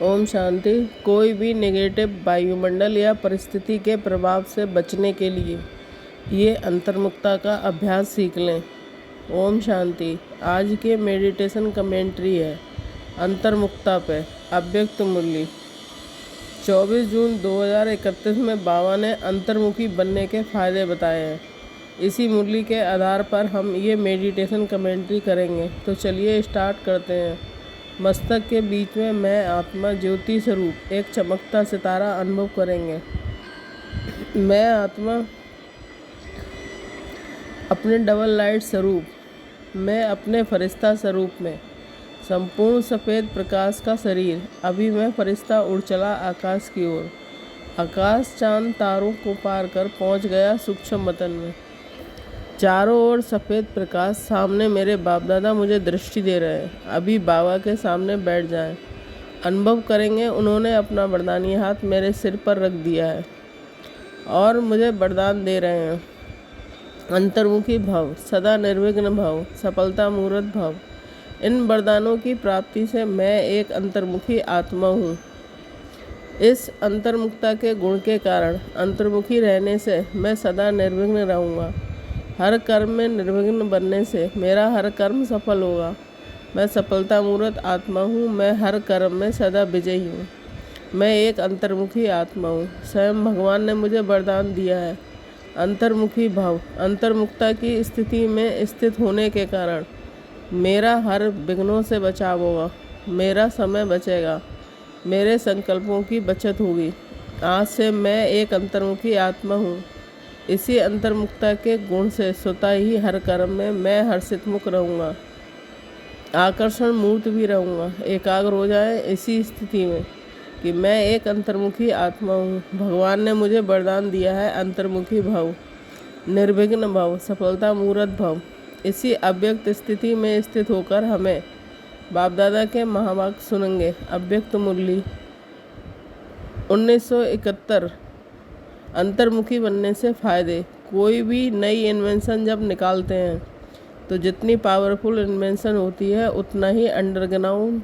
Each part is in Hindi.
ओम शांति। कोई भी नेगेटिव वायुमंडल या परिस्थिति के प्रभाव से बचने के लिए ये अंतर्मुखता का अभ्यास सीख लें। ओम शांति। आज के मेडिटेशन कमेंट्री है अंतर्मुखता पे। अव्यक्त मुरली 24 जून 2031 में बाबा ने अंतर्मुखी बनने के फ़ायदे बताए हैं। इसी मुरली के आधार पर हम ये मेडिटेशन कमेंट्री करेंगे। तो चलिए स्टार्ट करते हैं। मस्तक के बीच में मैं आत्मा ज्योति स्वरूप एक चमकता सितारा अनुभव करेंगे। मैं आत्मा अपने डबल लाइट स्वरूप, मैं अपने फरिश्ता स्वरूप में संपूर्ण सफ़ेद प्रकाश का शरीर। अभी मैं फरिश्ता उड़ चला आकाश की ओर। आकाश चांद तारों को पार कर पहुंच गया सूक्ष्म वतन में। चारों ओर सफ़ेद प्रकाश। सामने मेरे बाप दादा मुझे दृष्टि दे रहे हैं। अभी बाबा के सामने बैठ जाएं। अनुभव करेंगे उन्होंने अपना वरदानी हाथ मेरे सिर पर रख दिया है और मुझे वरदान दे रहे हैं। अंतर्मुखी भव, सदा निर्विघ्न भव, सफलता मूर्त भव। इन वरदानों की प्राप्ति से मैं एक अंतर्मुखी आत्मा हूँ। इस अंतर्मुखता के गुण के कारण अंतर्मुखी रहने से मैं सदा निर्विघ्न रहूँगा। हर कर्म में निर्विघ्न बनने से मेरा हर कर्म सफल होगा। मैं सफलता मूर्त आत्मा हूँ। मैं हर कर्म में सदा विजयी हूँ। मैं एक अंतर्मुखी आत्मा हूँ। स्वयं भगवान ने मुझे वरदान दिया है अंतर्मुखी भाव। अंतर्मुखता की स्थिति में स्थित होने के कारण मेरा हर विघ्नों से बचाव होगा। मेरा समय बचेगा। मेरे संकल्पों की बचत होगी। आज से मैं एक अंतर्मुखी आत्मा हूँ। इसी अंतर्मुखता के गुण से स्वतः ही हर कर्म में मैं हर्षितमुख रहूँगा। आकर्षण मूर्त भी रहूँगा। एकाग्र हो जाए इसी स्थिति में कि मैं एक अंतर्मुखी आत्मा हूँ। भगवान ने मुझे वरदान दिया है अंतर्मुखी भव, निर्विघ्न भव, सफलता मूर्त भव। इसी अव्यक्त स्थिति में स्थित होकर हमें बाप दादा के महावाक्य सुनेंगे। अव्यक्त मुरली 1971। अंतर्मुखी बनने से फ़ायदे। कोई भी नई इन्वेंशन जब निकालते हैं तो जितनी पावरफुल इन्वेंशन होती है उतना ही अंडरग्राउंड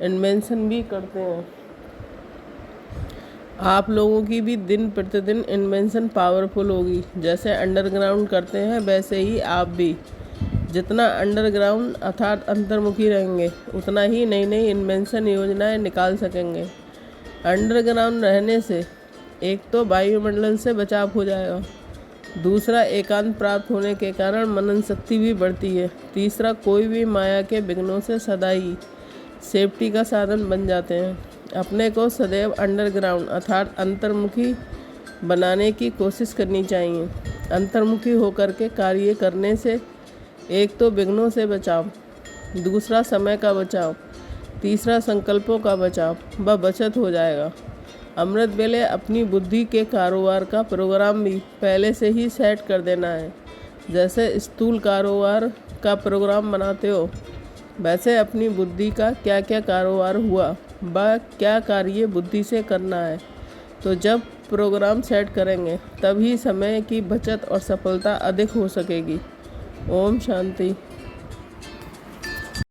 इन्वेंशन भी करते हैं। आप लोगों की भी दिन प्रतिदिन इन्वेंशन पावरफुल होगी। जैसे अंडरग्राउंड करते हैं वैसे ही आप भी जितना अंडरग्राउंड अर्थात अंतर्मुखी रहेंगे उतना ही नई नई इन्वेंशन योजनाएं निकाल सकेंगे। अंडरग्राउंड रहने से एक तो वायुमंडल से बचाव हो जाएगा। दूसरा, एकांत प्राप्त होने के कारण मनन शक्ति भी बढ़ती है। तीसरा, कोई भी माया के विघ्नों से सदा ही सेफ्टी का साधन बन जाते हैं। अपने को सदैव अंडरग्राउंड अर्थात अंतर्मुखी बनाने की कोशिश करनी चाहिए। अंतर्मुखी होकर के कार्य करने से एक तो विघ्नों से बचाव, दूसरा समय का बचाव, तीसरा संकल्पों का बचाव व बचत हो जाएगा। अमृत वेले अपनी बुद्धि के कारोबार का प्रोग्राम भी पहले से ही सेट कर देना है। जैसे स्थूल कारोबार का प्रोग्राम बनाते हो वैसे अपनी बुद्धि का क्या क्या कारोबार हुआ व क्या कार्य बुद्धि से करना है। तो जब प्रोग्राम सेट करेंगे तभी समय की बचत और सफलता अधिक हो सकेगी। ओम शांति।